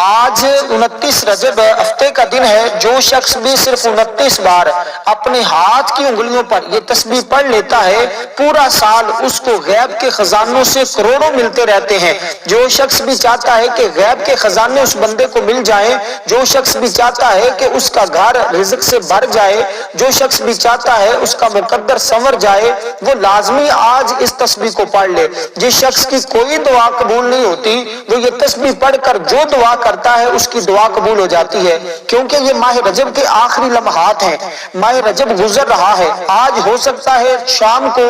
آج 29 رجب ہفتے کا دن ہے۔ جو شخص بھی صرف 29 بار اپنے ہاتھ کی انگلیوں پر یہ تسبیح پڑھ لیتا ہے، پورا سال اس کو غیب کے خزانوں سے کروڑوں ملتے رہتے ہیں۔ جو شخص بھی چاہتا ہے کہ غیب کے خزانے اس بندے کو مل جائیں، جو شخص بھی چاہتا ہے کہ اس کا گھر رزق سے بھر جائے، جو شخص بھی چاہتا ہے اس کا مقدر سنور جائے، وہ لازمی آج اس تسبیح کو پڑھ لے۔ جس شخص کی کوئی دعا قبول نہیں ہوتی، وہ یہ تسبیح پڑھ کر جو دعا کرتا ہے اس کی دعا قبول ہو جاتی ہے، کیونکہ یہ ماہ رجب کے آخری لمحات ہیں۔ ماہ رجب گزر رہا ہے، آج ہو سکتا ہے شام کو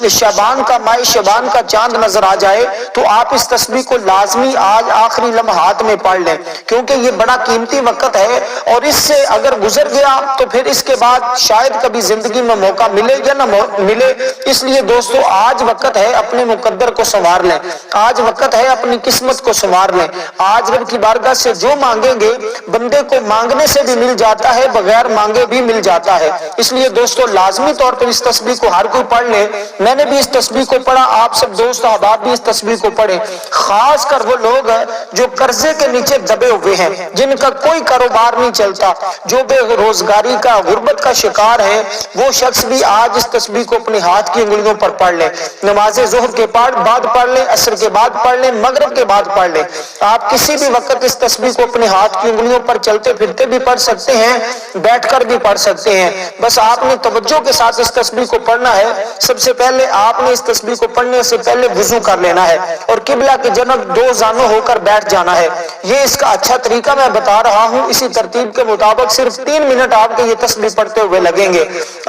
شعبان کا ماہ شعبان کا چاند نظر آ جائے، تو آپ اس تسبیح کو لازمی آج آخری لمحات میں پڑھ لیں، کیونکہ یہ بڑا قیمتی وقت ہے، اور اس سے اگر گزر گیا تو پھر اس کے بعد شاید کبھی زندگی میں موقع ملے یا نہ ملے۔ اس لیے دوستو آج وقت ہے اپنے مقدر کو سنوار لیں، آج وقت ہے اپنی قسمت کو سنوار لیں۔ آج رب کی بارگاہ سے جو مانگیں گے، بندے کو مانگنے سے بھی مل جاتا ہے، بغیر مانگے بھی مل جاتا ہے۔ اس لیے دوستو لازمی طور پر اس تسبیح کو ہر کوئی پڑھ لے۔ میں نے بھی اس تسبیح کو پڑھا، آپ سب دوست احباب بھی اس تسبیح کو پڑھیں۔ خاص کر وہ لوگ ہیں جو قرضے کے نیچے دبے ہوئے ہیں، جن کا کوئی کاروبار نہیں چلتا، جو بے روزگاری کا غربت کا شکار ہے، وہ شخص بھی آج اس تسبیح کو اپنے ہاتھ کی انگلیوں پر پڑھ لیں۔ نماز ظہر کے بعد پڑھ لیں، عصر کے بعد پڑھ لیں، مغرب کے بعد پڑھ لیں۔ آپ کسی بھی وقت اس تسبیح کو اپنے ہاتھ کی انگلیوں پر چلتے پھرتے بھی پڑھ سکتے ہیں، بیٹھ کر بھی پڑھ سکتے ہیں۔ بس آپ نے توجہ کے ساتھ اس تسبیح کو پڑھنا ہے۔ سب سے پہلے آپ نے اس تسبیح کو پڑھنے سے پہلے وضو کر لینا ہے اور قبلہ کی جانب دو زانوں ہو کر بیٹھ جانا ہے۔ یہ اس کا اچھا طریقہ میں بتا رہا ہوں، اسی ترتیب کے مطابق صرف 3 منٹ آپ کے یہ تسبیح پڑھتے ہوئے لگیں گے۔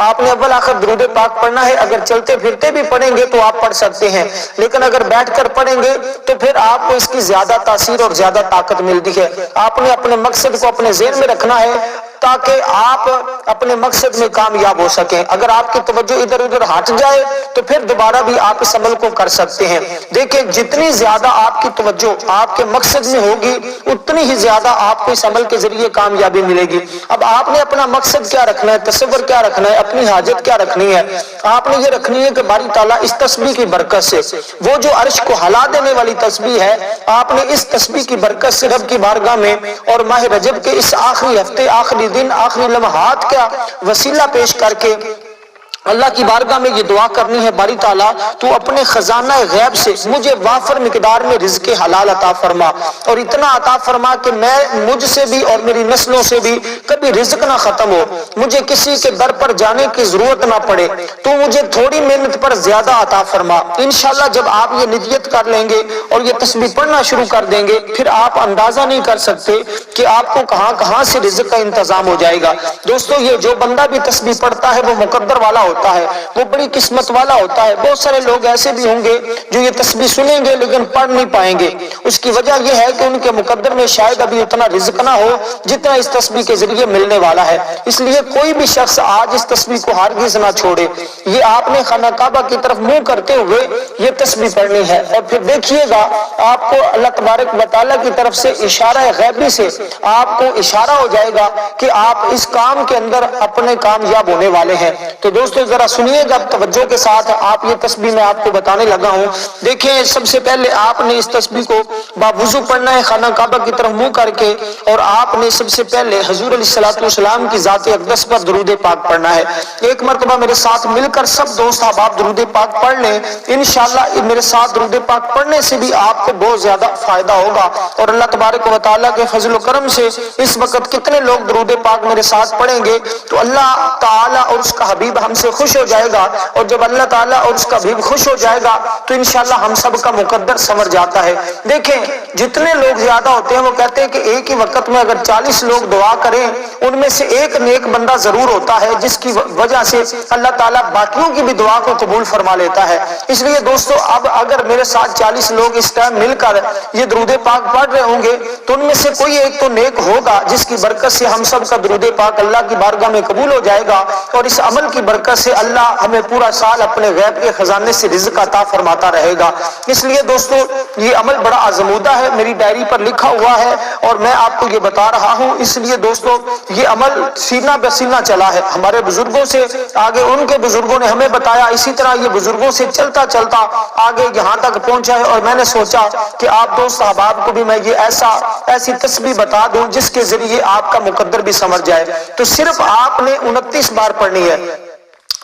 آپ نے اول آخر درود پاک پڑھنا ہے، اگر چلتے پھرتے بھی پڑھیں گے تو آپ پڑھ سکتے ہیں، لیکن اگر بیٹھ کر پڑھیں گے تو پھر آپ کو اس کی زیادہ تاثیر اور زیادہ طاقت ملتی ہے۔ آپ نے اپنے مقصد کو اپنے ذہن میں رکھنا ہے تاکہ آپ اپنے مقصد میں کامیاب ہو سکیں۔ اگر آپ کی توجہ ادھر ادھر ہٹ جائے تو پھر دوبارہ بھی آپ اس عمل کو کر سکتے ہیں۔ دیکھیں جتنی زیادہ آپ کی توجہ آپ کے مقصد میں ہوگی، اتنی ہی زیادہ آپ کو اس عمل کے ذریعے کامیابی ملے گی۔ اب آپ نے اپنا مقصد کیا رکھنا ہے، تصور کیا رکھنا ہے، اپنی حاجت کیا رکھنی ہے؟ آپ نے یہ رکھنی ہے کہ باری تعالیٰ اس تسبیح کی برکت سے، وہ جو عرش کو ہلا دینے والی تسبیح ہے، آپ نے اس تسبیح کی برکت سے رب کی بارگاہ میں اور ماہ رجب کے اس آخری ہفتے، آخری دن، آخری لمحات کا وسیلہ پیش کر کے اللہ کی بارگاہ میں یہ دعا کرنی ہے، باری تعالیٰ تو اپنے خزانہ غیب سے مجھے وافر مقدار میں رزق حلال عطا فرما، اور اتنا عطا فرما کہ میں مجھ سے بھی اور میری نسلوں سے بھی کبھی رزق نہ ختم ہو، مجھے کسی کے در پر جانے کی ضرورت نہ پڑے، تو مجھے تھوڑی محنت پر زیادہ عطا فرما۔ انشاءاللہ جب آپ یہ نیت کر لیں گے اور یہ تسبیح پڑھنا شروع کر دیں گے، پھر آپ اندازہ نہیں کر سکتے کہ آپ کو کہاں کہاں سے رزق کا انتظام ہو جائے گا۔ دوستو یہ جو بندہ بھی تسبیح پڑھتا ہے وہ مقدر والا ہوتا ہے، وہ بڑی قسمت والا ہوتا ہے۔ بہت سارے لوگ ایسے بھی ہوں گے جو یہ تسبیح سنیں گے لیکن پڑھ نہیں پائیں گے، اس کی وجہ یہ ہے کہ ان کے مقدر میں شاید ابھی اتنا رزق نہ ہو جتنا اس تسبیح کے ذریعے ملنے والا ہے۔ اس لیے کوئی بھی شخص آج اس تسبیح کو ہرگز نہ چھوڑے۔ یہ آپ نے خانہ کعبہ کی طرف منہ کرتے ہوئے یہ تسبیح پڑھنی ہے، اور پھر دیکھیے گا آپ کو اللہ تبارک و تعالیٰ کی طرف سے اشارہ غیبی سے آپ کو اشارہ ہو جائے گا کہ آپ اس کام کے اندر اپنے کامیاب ہونے والے ہیں۔ تو دوستو ذرا سنیے گا توجہ کے ساتھ، آپ یہ تسبیح میں آپ کو بتانے لگا ہوں۔ دیکھیں سب سے پہلے آپ نے اس تسبیح کو باوضو پڑھنا ہے، خانہ کعبہ کی طرف منہ کر کے، اور آپ نے سب سے پہلے حضور علیہ الصلوۃ والسلام کی ذات اقدس پر درود پاک پڑھنا ہے۔ ایک مرتبہ میرے ساتھ مل کر سب دوست احباب درود پاک پڑھ لیں، انشاءاللہ میرے ساتھ درود پاک پڑھنے سے بھی آپ کو بہت زیادہ فائدہ ہوگا، اور اللہ تبارک و تعالیٰ کے فضل و کرم سے اس وقت کتنے لوگ درود پاک میرے ساتھ پڑھیں گے تو اللہ تعالیٰ اور اس کا حبیب ہم سے خوش ہو جائے گا، اور جب اللہ تعالیٰ اور اس کا حبیب خوش ہو جائے گا تو انشاءاللہ ہم سب کا مقدر سنور جاتا ہے۔ دیکھیں جتنے لوگ زیادہ ہوتے ہیں وہ کہتے ہیں کہ ایک ہی وقت میں اگر 40 لوگ دعا کریں ان میں سے ایک نیک بندہ ضرور ہوتا ہے جس کی وجہ سے اللہ تعالیٰ باقیوں کی بھی دعا کو قبول فرما لیتا ہے۔ اس لیے دوستو اب اگر میرے ساتھ 40 لوگ اس ٹائم مل کر یہ درود پاک پڑھ رہے ہوں گے تو ان میں سے کوئی ایک تو نیک ہوگا جس کی برکت سے ہم سب کا درود پاک اللہ کی بارگاہ میں قبول ہو جائے گا، اور اس عمل کی برکت سے اللہ ہمیں پورا سال اپنے غیب کے خزانے سے رزق عطا فرماتا رہے گا۔ اس لیے دوستو یہ عمل بڑا آزمودہ ہے، میری ڈائری پر لکھا ہوا ہے اور میں آپ کو یہ بتا رہا ہوں۔ اس لیے دوستو یہ عمل سینہ بہ سینہ چلا ہے، ہمارے بزرگوں سے آگے ان کے بزرگوں نے ہمیں بتایا، اسی طرح یہ بزرگوں سے چلتا چلتا آگے یہاں تک پہنچا ہے، اور میں نے سوچا کہ آپ دوست احباب کو بھی میں یہ ایسی تسبیح بتا دوں جس کے ذریعے آپ کا مقدر بھی سمجھ جائے، تو صرف آپ نے 29 بار پڑھنی ہے،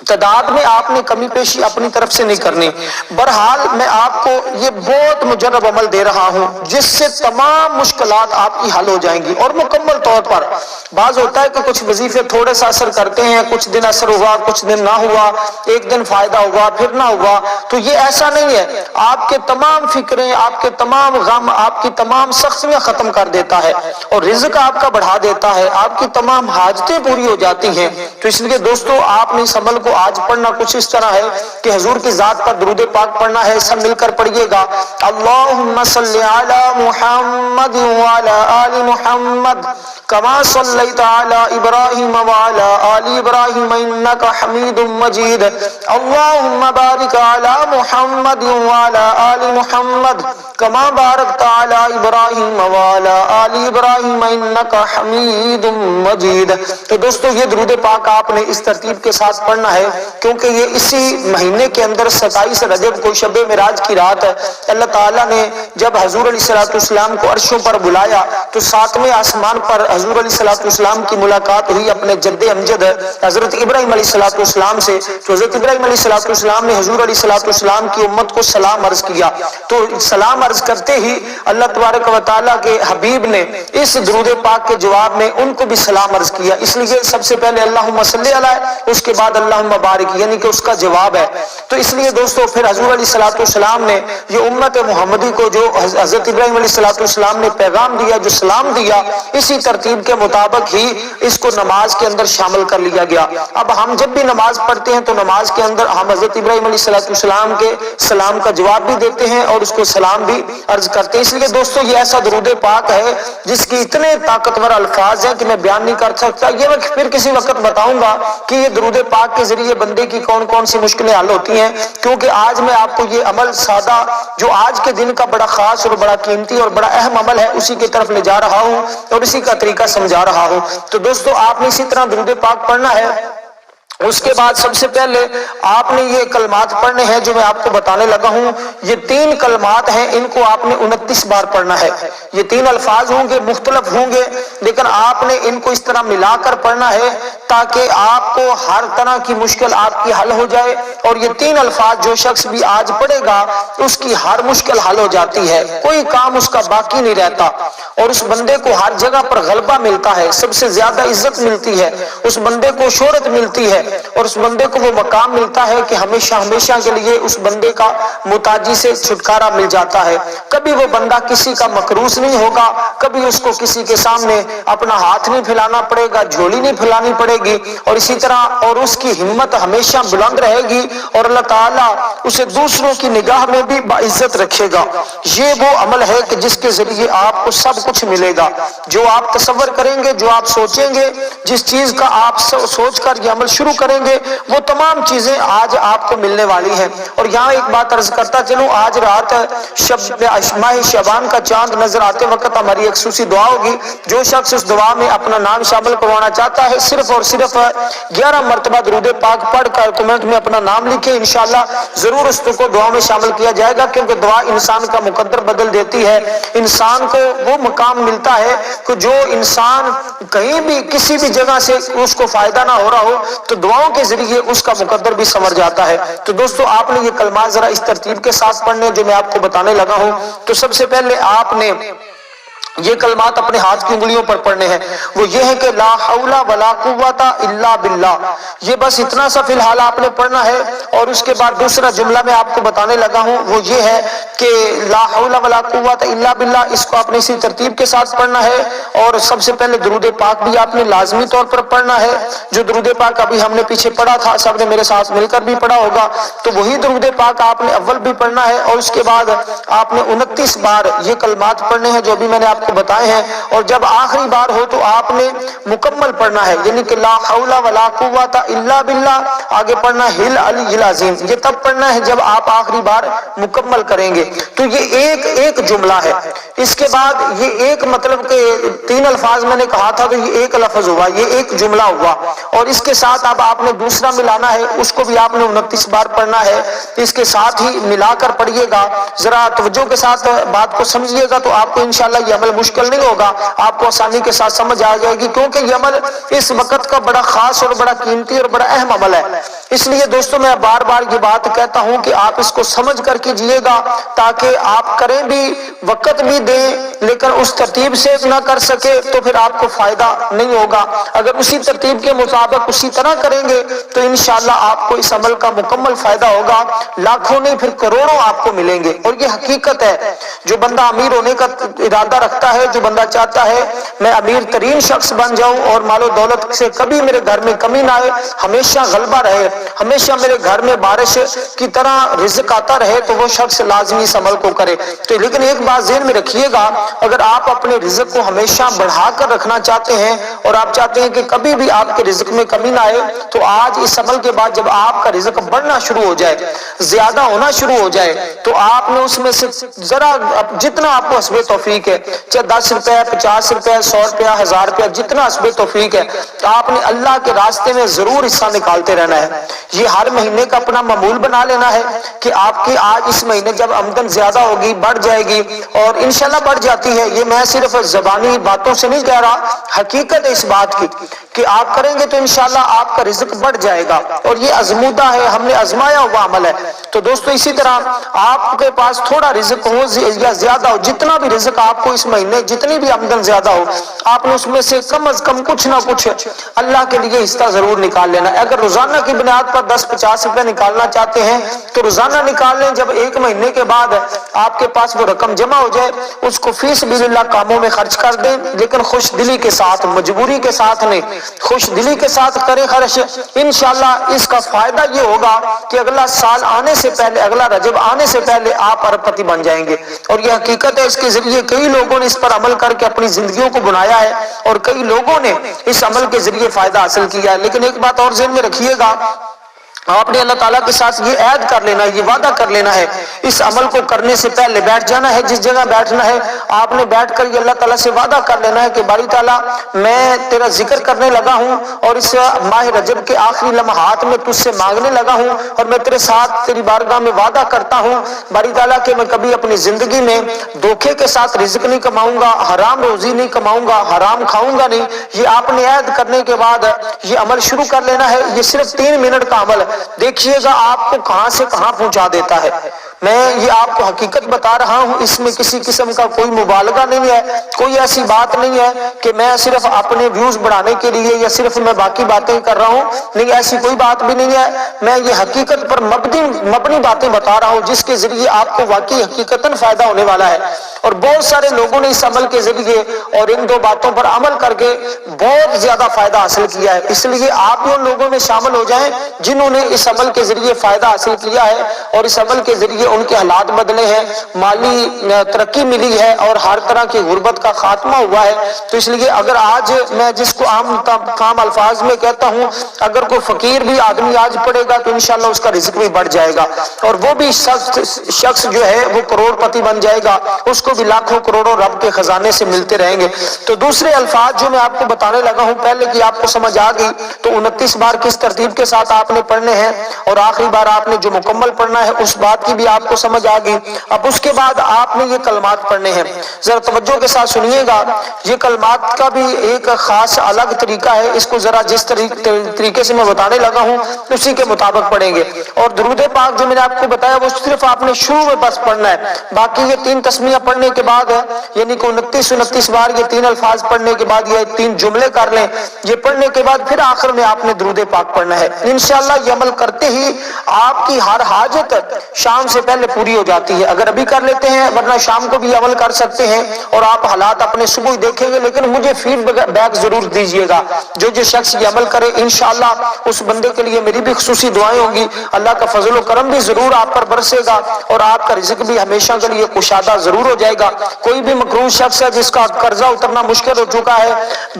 تعداد میں آپ نے کمی پیشی اپنی طرف سے نہیں کرنی۔ بہرحال میں آپ کو یہ بہت مجرب عمل دے رہا ہوں جس سے تمام مشکلات آپ کی حل ہو جائیں گی، اور مکمل طور پر۔ بعض ہوتا ہے کہ کچھ وظیفے تھوڑے سا اثر کرتے ہیں، کچھ دن اثر ہوا، کچھ دن نہ ہوا، ایک دن فائدہ ہوا پھر نہ ہوا، تو یہ ایسا نہیں ہے۔ آپ کے تمام فکریں، آپ کے تمام غم، آپ کی تمام سختیاں ختم کر دیتا ہے، اور رزق آپ کا بڑھا دیتا ہے، آپ کی تمام حاجتیں پوری ہو جاتی ہیں۔ تو اس لیے دوستو آپ نے اس عمل کو آج پڑھنا کچھ اس طرح ہے کہ حضور کی ذات پر درود پاک پڑھنا ہے۔ سب مل کر پڑھیے گا، اللہم صلی علی محمد وعلی آل محمد کما صلیت علی ابراہیم وعلی آل ابراہیم انک حمید مجید، اللہم بارک علی محمد وعلی آل محمد کما بارکت علی ابراہیم وعلی آل ابراہیم انک حمید مجید۔ تو دوستو یہ درود پاک آپ نے اس ترتیب کے ساتھ پڑھنا ہے، کیونکہ یہ اسی مہینے کے اندر 27 رجب کو شب معراج کی رات ہے۔ اللہ تعالیٰ نے جب حضور علیہ السلام کو عرشوں پر بلایا تو 7ویں آسمان پر حضور علیہ السلام کی ملاقات ہوئی اپنے جد امجد حضرت ابراہیم علیہ السلام سے۔ تو حضرت ابراہیم علیہ السلام نے حضور علیہ السلام کی امت کو سلام عرض کیا، تو سلام عرض کرتے ہی اللہ تبارک و تعالیٰ کے حبیب نے اس درود پاک کے جواب میں ان کو بھی سلام عرض کیا۔ اس لیے سب سے پہلے اللہم صلی علی، اس کے بعد اللہم بارک، یعنی کہ اس کا جواب ہے۔ تو اس لیے دوستو پھر حضور علیہ السلام نے یہ امت محمدی کو جو حضرت ابراہیم علیہ السلام نے پیغام دیا، جو سلام دیا، اسی ترتیب کے مطابق ہی اس کو نماز کے اندر شامل کر لیا گیا۔ اب ہم جب بھی نماز پڑھتے ہیں تو نماز کے اندر ہم حضرت ابراہیم علیہ السلام کے سلام کا جواب بھی دیتے ہیں اور اس کو سلام بھی عرض کرتے ہیں۔ اس لیے دوستو یہ ایسا درود پاک ہے جس کی اتنے طاقتور الفاظ ہیں کہ میں بیان نہیں کر سکتا۔ یہ میں پھر کسی وقت بتاؤں گا کہ یہ درود پاک کے ذریعے بندے کی کون کون سی مشکلیں حل ہوتی ہیں، کیونکہ آج میں آپ کو یہ عمل سادہ جو آج کے دن کا بڑا خاص اور بڑا قیمتی اور بڑا اہم عمل ہے اسی کی طرف لے جا رہا ہوں اور اسی کا طریقہ سمجھا رہا ہوں۔ تو دوستو آپ نے اسی طرح درود پاک پڑھنا ہے۔ اس کے بعد سب سے پہلے آپ نے یہ کلمات پڑھنے ہیں جو میں آپ کو بتانے لگا ہوں۔ یہ 3 کلمات ہیں، ان کو آپ نے 29 بار پڑھنا ہے۔ یہ 3 الفاظ ہوں گے، مختلف ہوں گے، لیکن آپ نے ان کو اس طرح ملا کر پڑھنا ہے تاکہ آپ کو ہر طرح کی مشکل آپ کی حل ہو جائے۔ اور یہ 3 الفاظ جو شخص بھی آج پڑھے گا اس کی ہر مشکل حل ہو جاتی ہے، کوئی کام اس کا باقی نہیں رہتا، اور اس بندے کو ہر جگہ پر غلبہ ملتا ہے، سب سے زیادہ عزت ملتی ہے، اس بندے کو شہرت ملتی ہے، اور اس بندے کو وہ مقام ملتا ہے کہ ہمیشہ ہمیشہ کے لیے اس بندے کا محتاجی سے چھٹکارا مل جاتا ہے۔ کبھی وہ بندہ کسی کا مکروس نہیں ہوگا، کبھی اس کو کسی کے سامنے اپنا ہاتھ نہیں پھیلانا پڑے گا، جھولی نہیں پھیلانی پڑے گی، اور اسی طرح اور اس کی ہمت ہمیشہ بلند رہے گی، اور اللہ تعالیٰ اسے دوسروں کی نگاہ میں بھی باعزت رکھے گا۔ یہ وہ عمل ہے کہ جس کے ذریعے آپ کو سب کچھ ملے گا، جو آپ تصور کریں گے، جو آپ سوچیں گے، جس چیز کا آپ سوچ کر یہ عمل شروع کریں گے وہ تمام چیزیں آج آپ کو ملنے والی ہیں۔ اور یہاں ایک بات عرض کرتا چلوں، آج رات ماہ شعبان کا چاند نظر آتے وقت ہماری ایک خصوصی دعا ہوگی۔ جو شخص اس دعا میں اپنا نام شامل کروانا چاہتا ہے صرف اور صرف 11 مرتبہ درود پاک پڑھ کر کمنٹ میں اپنا نام لکھے، انشاءاللہ ضرور اس کو دعا میں شامل کیا جائے گا، کیونکہ دعا انسان کا مقدر بدل دیتی ہے۔ انسان کو وہ مقام ملتا ہے کہ جو انسان کہیں بھی کسی بھی جگہ سے اس کو فائدہ نہ ہو رہا ہو تو دعاؤں کے ذریعے اس کا مقدر بھی سمجھ جاتا ہے۔ تو دوستو آپ نے یہ کلمات ذرا اس ترتیب کے ساتھ پڑھنے جو میں آپ کو بتانے لگا ہوں۔ تو سب سے پہلے آپ نے یہ کلمات اپنے ہاتھ کی انگلیوں پر پڑھنے ہیں، وہ یہ ہے کہ لا حول ولا قوت الا باللہ، یہ بس اتنا سا فی الحال آپ نے پڑھنا ہے۔ اور اس کے بعد دوسرا جملہ میں آپ کو بتانے لگا ہوں وہ یہ ہے کہ لا حول ولا قوت الا باللہ، اس کو آپ نے اسی ترتیب کے ساتھ پڑھنا ہے۔ اور سب سے پہلے درود پاک بھی آپ نے لازمی طور پر پڑھنا ہے، جو درود پاک ابھی ہم نے پیچھے پڑھا تھا، سب نے میرے ساتھ مل کر بھی پڑھا ہوگا، تو وہی درود پاک آپ نے اول بھی پڑھنا ہے، اور اس کے بعد آپ نے 29 بار یہ کلمات پڑھنے ہیں جو بھی میں نے آپ کو بتائے ہیں۔ اور جب آخری بار ہو تو آپ نے مکمل پڑھنا ہے، یعنی کہ لا حول ولا قوت الا باللہ، آگے پڑھنا ہے ہل علی العظیم، یہ تب پڑھنا ہے جب آپ آخری بار مکمل کریں گے۔ تو یہ ایک جملہ ہے. اس کے بعد یہ ایک مطلب کہ 3 الفاظ میں نے کہا تھا تو یہ ایک لفظ ہوا, یہ ایک جملہ ہوا, اور اس کے ساتھ اب آپ نے دوسرا ملانا ہے, اس کو بھی آپ نے 29 بار پڑھنا ہے. اس کے ساتھ ہی ملا کر پڑھیے گا, ذرا توجہ کے ساتھ بات کو سمجھیے گا تو آپ کو انشاءاللہ یہ عمل مشکل نہیں ہوگا, آپ کو آسانی کے ساتھ سمجھ آ جائے گی, کیونکہ یہ عمل اس وقت کا بڑا خاص اور بڑا قیمتی اور بڑا اہم عمل ہے. اس لیے دوستوں میں بار بار یہ بات کہتا ہوں کہ آپ اس کو سمجھ کر کیجئے گا, تاکہ آپ کریں بھی, وقت بھی دیں, لیکن اس ترتیب سے نہ کر سکے تو پھر آپ کو فائدہ نہیں ہوگا. اگر اسی ترتیب کے مطابق اسی طرح کریں گے تو انشاءاللہ آپ کو اس عمل کا مکمل فائدہ ہوگا, لاکھوں نہیں پھر کروڑوں آپ کو ملیں گے. اور یہ حقیقت ہے, جو بندہ امیر ہونے کا ارادہ رکھتا ہے, جو بندہ چاہتا ہے میں امیر ترین شخص بن جاؤں اور مال و دولت سے کبھی میرے گھر میں کمی نہ آئے, ہمیشہ غلبہ رہے, ہمیشہ میرے گھر میں بارش کی طرح رزق آتا رہے, تو وہ شخص لازمی اس عمل کو کرے. تو لیکن ایک بات ذہن میں رکھیے گا, اگر آپ اپنے رزق کو ہمیشہ بڑھا کر رکھنا چاہتے ہیں اور آپ چاہتے ہیں کہ کبھی بھی آپ کے رزق میں کمی نہ آئے, تو آج اس عمل کے بعد جب آپ کا رزق بڑھنا شروع ہو جائے, زیادہ ہونا شروع ہو جائے, تو آپ نے اس میں سے ذرا جتنا آپ کو حسب توفیق ہے, چاہے 10 روپے 50 روپے 100 روپے 1000 روپے, جتنا حسب توفیق ہے, آپ نے اللہ کے راستے میں ضرور حصہ نکالتے رہنا ہے. یہ ہر مہینے کا اپنا معمول بنا لینا ہے کہ آپ کی آج اس مہینے جب آمدن زیادہ ہوگی, بڑھ جائے گی, اور انشاءاللہ بڑھ جاتی ہے, یہ میں صرف زبانی باتوں سے نہیں کہہ رہا, حقیقت ہے اس بات کی کہ آپ کریں گے تو انشاءاللہ آپ کا رزق بڑھ جائے گا, اور یہ ازمودہ ہے, ہم نے ازمایا ہوا عمل ہے. تو دوستو اسی طرح آپ کے پاس تھوڑا رزق ہو یا زیادہ ہو, جتنا بھی رزق آپ کو اس مہینے, جتنی بھی آمدن زیادہ ہو, آپ نے اس میں سے کم از کم کچھ نہ کچھ اللہ کے لیے حصہ ضرور نکال لینا ہے. اگر روزانہ کی بنیاد پر 10-50 روپے نکالنا چاہتے ہیں تو روزانہ نکال لیں, جب ایک مہینے کے بعد آپ کے پاس وہ رقم جمع ہو جائے اس کو فی سبیل اللہ کاموں میں خرچ کر دیں, لیکن خوش دلی کے ساتھ, مجبوری کے ساتھ نہیں, خوش دلی کے ساتھ کریں خرچ. انشاءاللہ اس کا فائدہ یہ ہوگا کہ اگلا سال آنے سے پہلے, اگلا رجب آنے سے پہلے آپ ارب پتی بن جائیں گے. اور یہ حقیقت ہے, اس کے ذریعے کئی لوگوں نے اس پر عمل کر کے اپنی زندگیوں کو بنایا ہے, اور کئی لوگوں نے اس عمل کے ذریعے فائدہ حاصل کیا ہے. لیکن ایک بات اور ذہن میں رکھیے گا, آپ نے اللہ تعالیٰ کے ساتھ یہ عہد کر لینا ہے, یہ وعدہ کر لینا ہے, اس عمل کو کرنے سے پہلے بیٹھ جانا ہے, جس جگہ بیٹھنا ہے آپ نے بیٹھ کر یہ اللہ تعالیٰ سے وعدہ کر لینا ہے کہ باری تعالیٰ میں تیرا ذکر کرنے لگا ہوں, اور اس ماہ رجب کے آخری لمحات میں تجھ سے مانگنے لگا ہوں, اور میں تیرے ساتھ تیری بارگاہ میں وعدہ کرتا ہوں باری تعالیٰ کہ میں کبھی اپنی زندگی میں دھوکے کے ساتھ رزق نہیں کماؤں گا, حرام روزی نہیں کماؤں گا, حرام کھاؤں گا نہیں. یہ آپ نے عہد کرنے کے بعد یہ عمل شروع کر لینا ہے. یہ صرف 3 منٹ کا عمل ہے, دیکھیے گا آپ کو کہاں سے کہاں پہنچا دیتا ہے. میں یہ آپ کو حقیقت بتا رہا ہوں, اس میں کسی قسم کا کوئی مبالغہ نہیں ہے, کوئی ایسی بات نہیں ہے کہ میں صرف اپنے ویوز بڑھانے کے لیے یا صرف میں باقی باتیں کر رہا ہوں, نہیں, ایسی کوئی بات بھی نہیں ہے. میں یہ حقیقت پر مبنی باتیں بتا رہا ہوں جس کے ذریعے آپ کو واقعی حقیقتاً فائدہ ہونے والا ہے. اور بہت سارے لوگوں نے اس عمل کے ذریعے اور ان 2 باتوں پر عمل کر کے بہت زیادہ فائدہ حاصل کیا ہے. اس لیے آپ ان لوگوں میں شامل ہو جائیں جنہوں نے اس عمل کے ذریعے فائدہ حاصل کیا ہے, اور اس عمل کے ذریعے ان کے حالات بدلے ہیں, مالی ترقی ملی ہے, اور ہر طرح کی غربت کا خاتمہ ہوا ہے. تو اس لیے اگر آج میں جس کو عام الفاظ میں کہتا ہوں, اگر کوئی فقیر بھی آدمی آج پڑے گا تو انشاءاللہ اس کا رزق بھی بڑھ جائے گا, اور وہ بھی شخص جو ہے وہ کروڑ پتی بن جائے گا, اس کو بھی لاکھوں کروڑوں رب کے خزانے سے ملتے رہیں گے. تو دوسرے الفاظ جو میں آپ کو بتانے لگا ہوں, پہلے کی آپ کو سمجھ آ گئی, تو 29 بار کس ترتیب کے ساتھ آپ نے پڑھنے ہیں, اور آخری بار آپ نے جو مکمل پڑھنا ہے اس بات کی بھی آپ کو سمجھ آ گئی. اب اس کے بعد آپ نے یہ کلمات پڑھنے ہیں, ذرا توجہ کے ساتھ سنیے گا. یہ کلمات کا بھی ایک خاص الگ طریقہ ہے, اس کو ذرا جس طریقے سے میں بتانے لگا ہوں اسی کے مطابق پڑھیں گے. اور درود پاک جو میں نے آپ کو بتایا وہ صرف آپ نے شروع میں بس پڑھنا ہے, باقی یہ 3 تسمیہ پڑھنے کے بعد یعنی کہ 29 بار یہ 3 الفاظ پڑھنے کے بعد یہ 3 جملے کر لیں, یہ پڑھنے کے بعد پھر آخر میں آپ نے درود پاک پڑھنا ہے. انشاءاللہ یہ عمل کرتے ہی آپ کی ہر حاجت شام سے پہلے پوری ہو جاتی ہے. اگر ابھی کر لیتے ہیں, ورنہ شام کو بھی عمل کر سکتے ہیں, اور آپ حالات اپنے صبح دیکھیں گے, لیکن مجھے فیڈ بیک ضرور دیجئے گا. جو شخص یہ عمل کرے انشاءاللہ اس بندے کے لیے میری بھی خصوصی دعائیں ہوں گی, اللہ کا فضل و کرم بھی ضرور آپ پر برسے گا, اور آپ کا رزق بھی ہمیشہ کے لیے کشادہ ضرور ہو جائے گا. کوئی بھی مقروض شخص ہے جس کا قرضہ اترنا مشکل ہو چکا ہے,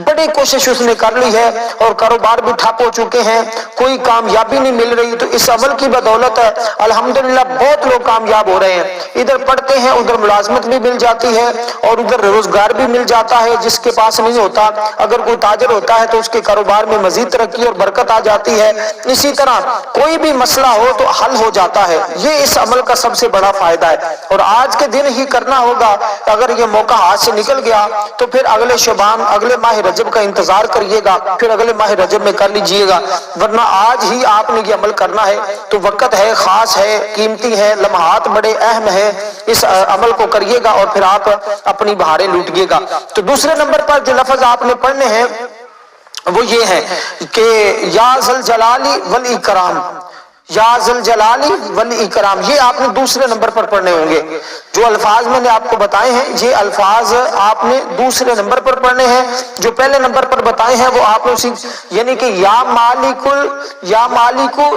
بڑی کوشش اس نے کر لی ہے اور کاروبار بھی ٹھپ ہو چکے ہیں, کوئی کامیابی نہیں مل رہی, تو اس عمل کی بدولت الحمدللہ بہت لوگ کامیاب ہو رہے ہیں، ادھر پڑھتے ہیں ادھر ملازمت بھی مل جاتی ہے اور ادھر روزگار بھی مل جاتا ہے، جس کے پاس نہیں ہوتا اگر کوئی تاجر ہوتا ہے تو اس کے کاروبار میں مزید ترقی اور برکت آ جاتی ہے۔ اسی طرح کوئی بھی مسئلہ ہو تو حل ہو جاتا ہے، یہ اس عمل کا سب سے بڑا فائدہ ہے، اور آج کے دن ہی کرنا ہوگا۔ اگر یہ موقع ہاتھ سے نکل گیا تو پھر اگلے شعبان اگلے ماہ رجب کا انتظار کریے گا، پھر اگلے ماہ رجب میں کر لیجئے گا، ورنہ آج ہی آپ نے یہ عمل کرنا ہے۔ تو وقت ہے، خاص ہے، قیمتی ہے، لمحات بڑے اہم ہیں، اس عمل کو کریے گا اور پھر آپ اپنی بہاریں لوٹیے گا۔ تو دوسرے نمبر پر جو لفظ آپ نے پڑھنے ہیں وہ یہ ہے کہ یا ذل جلالی والاکرام، یا ذل جلالی والاکرام، یہ آپ نے دوسرے نمبر پر پڑھنے ہوں گے۔ جو الفاظ میں نے آپ کو بتائے ہیں یہ الفاظ آپ نے دوسرے نمبر پر پڑھنے ہیں، جو پہلے نمبر پر بتائے ہیں وہ آپ نے اسی، یعنی کہ یا مالک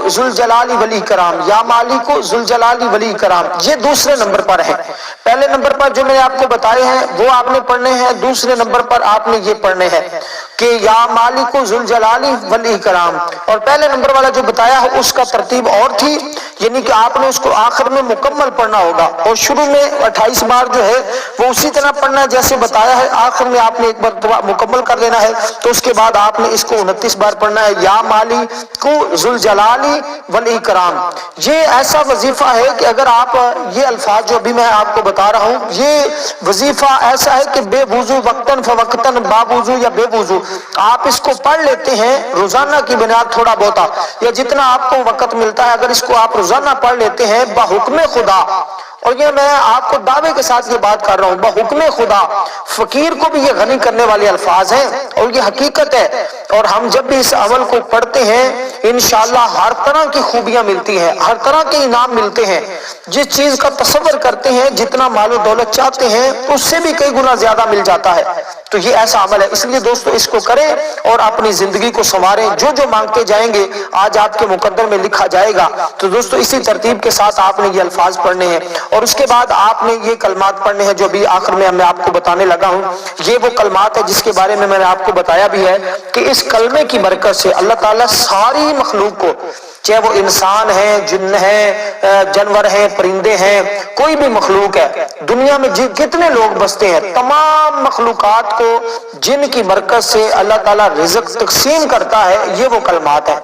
ذل جلالی والاکرام، یا مالک ذل جلالی والاکرام، یہ دوسرے نمبر پر ہے۔ پہلے نمبر پر جو میں نے آپ کو بتائے ہیں وہ آپ نے پڑھنے ہیں، دوسرے نمبر پر آپ نے یہ پڑھنے ہیں کہ یا مالک ذل جلالی والاکرام، اور پہلے نمبر والا جو بتایا ہے اس کا ترتیب اور تھی، یعنی کہ آپ نے اس کو آخر میں مکمل پڑھنا ہوگا، اور شروع میں 28 بار جو ہے وہ اسی طرح پڑھنا ہے جیسے بتایا ہے، آخر میں آپ نے ایک بار مکمل کر لینا ہے، تو اس کے بعد آپ نے اس کو 29 بار پڑھنا ہے، یا مالک ذل جلالی والاکرام۔ یہ ایسا وظیفہ ہے کہ اگر آپ یہ الفاظ جو ابھی میں آپ کو بتا رہا ہوں، یہ وظیفہ ایسا ہے کہ بے وضو وقتاً فوقتاً، با وضو یا بے وضو، آپ اس کو پڑھ لیتے ہیں روزانہ کی بنیاد تھوڑا بہتا، یا جتنا آپ کو وقت ملتا ہے اگر اس کو آپ روزانہ پڑھ لیتے ہیں بحکم خدا، اور یہ میں آپ کو دعوے کے ساتھ یہ بات کر رہا ہوں، بحکم خدا، فقیر کو بھی یہ غنی کرنے والے الفاظ ہیں اور یہ حقیقت ہے، اور ہم جب بھی اس عمل کو پڑھتے ہیں انشاءاللہ ہر طرح کی خوبیاں ملتی ہیں، ہر طرح کے انعام ملتے ہیں، جس چیز کا تصور کرتے ہیں، جتنا مال و دولت چاہتے ہیں اس سے بھی کئی گنا زیادہ مل جاتا ہے۔ تو یہ ایسا عمل ہے، اس لیے دوستو اس کو کریں اور اپنی زندگی کو سنواریں، جو جو مانگتے جائیں گے آج آپ کے مقدر میں لکھا جائے گا۔ تو دوستو اسی ترتیب کے ساتھ آپ نے یہ الفاظ پڑھنے ہیں، اور اس کے بعد آپ نے یہ کلمات پڑھنے ہیں جو بھی آخر میں آپ کو بتانے لگا ہوں۔ یہ وہ کلمات ہے جس کے بارے میں نے آپ کو بتایا بھی ہے کہ اس کلمے کی برکت سے اللہ تعالیٰ ساری مخلوق کو، چاہے وہ انسان ہیں، جن ہیں، جانور ہیں، پرندے ہیں، کوئی بھی مخلوق ہے، دنیا میں کتنے لوگ بستے ہیں، تمام مخلوقات کو جن کی برکت سے اللہ تعالیٰ رزق تقسیم کرتا ہے، یہ وہ کلمات ہیں۔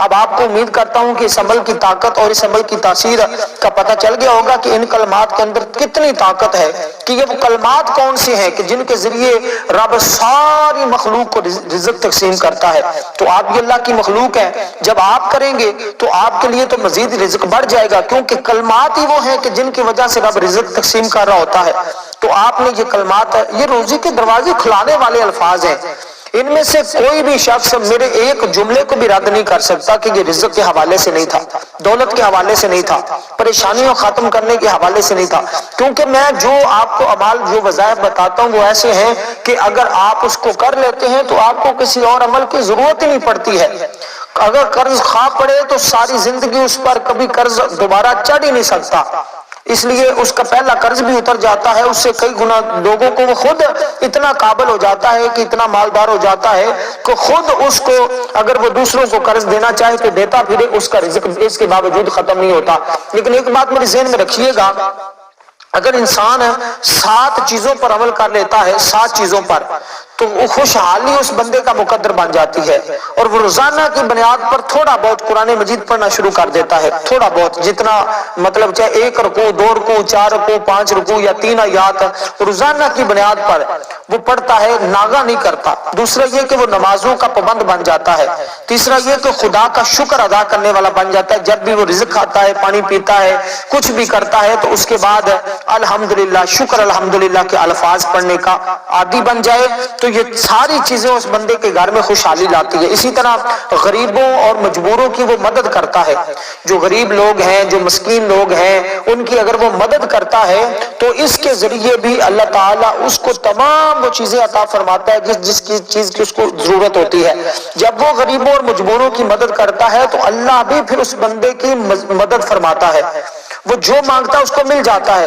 اب آپ کو امید کرتا ہوں کہ اس عمل کی طاقت اور اس عمل کی تاثیر کا پتہ چل گیا ہوگا کہ ان کلمات کے اندر کتنی طاقت ہے، کہ یہ وہ کلمات کون سے ہیں کہ جن کے ذریعے رب ساری مخلوق کو رزق تقسیم کرتا ہے۔ تو آپ یہ اللہ کی مخلوق ہیں، جب آپ کریں گے تو آپ کے لیے تو مزید رزق بڑھ جائے گا، کیونکہ کلمات ہی وہ ہیں کہ جن کی وجہ سے رب رزق تقسیم کر رہا ہوتا ہے۔ تو آپ نے یہ کلمات، یہ روزی کے دروازے کھلانے والے الفاظ ہیں، ان میں سے کوئی بھی شخص میرے ایک جملے کو بھی رد نہیں کر سکتا کہ یہ رزق کے حوالے سے نہیں تھا، دولت کے حوالے سے نہیں تھا، پریشانیوں ختم کرنے کے حوالے سے نہیں تھا، کیونکہ میں جو آپ کو اعمال، جو وظائف بتاتا ہوں وہ ایسے ہیں کہ اگر آپ اس کو کر لیتے ہیں تو آپ کو کسی اور عمل کی ضرورت ہی نہیں پڑتی ہے۔ اگر قرض خواہ پڑے تو ساری زندگی اس پر کبھی قرض دوبارہ چڑھ ہی نہیں سکتا، اس لیے اس کا پہلا قرض بھی اتر جاتا ہے، اس سے کئی گنا لوگوں کو وہ خود اتنا قابل ہو جاتا ہے کہ اتنا مالدار ہو جاتا ہے کہ خود اس کو اگر وہ دوسروں کو قرض دینا چاہے تو دیتا پھرے، اس کا رزق اس کے باوجود ختم نہیں ہوتا۔ لیکن ایک بات میرے ذہن میں رکھیے گا، اگر انسان 7 چیزوں پر عمل کر لیتا ہے، 7 چیزوں پر، تو خوشحالی اس بندے کا مقدر بن جاتی ہے، اور وہ روزانہ کی بنیاد پر تھوڑا بہت قرآن مجید پڑھنا شروع کر دیتا ہے، تھوڑا بہت، جتنا مطلب چاہے 1 رکوع، 2 رکوع، 4 رکوع، 5 رکوع یا 3 آیات روزانہ کی بنیاد پر وہ پڑھتا ہے، ناغہ نہیں کرتا۔ دوسرا یہ کہ وہ نمازوں کا پابند بن جاتا ہے۔ تیسرا یہ کہ خدا کا شکر ادا کرنے والا بن جاتا ہے، جب بھی وہ رزق کھاتا ہے، پانی پیتا ہے، کچھ بھی کرتا ہے تو اس کے بعد الحمدللہ، شکر الحمدللہ کے الفاظ پڑھنے کا عادی بن جائے، تو یہ ساری چیزیں اس بندے کے گھر میں خوشحالی لاتی ہے۔ اسی طرح غریبوں اور مجبوروں کی وہ مدد کرتا ہے، جو غریب لوگ ہیں، جو مسکین لوگ ہیں، ان کی اگر وہ مدد کرتا ہے تو اس کے ذریعے بھی اللہ تعالیٰ اس کو تمام وہ چیزیں عطا فرماتا ہے جس چیز کی اس کو ضرورت ہوتی ہے۔ جب وہ غریبوں اور مجبوروں کی مدد کرتا ہے تو اللہ بھی پھر اس بندے کی مدد فرماتا ہے، وہ جو مانگتا ہے اس کو مل جاتا ہے۔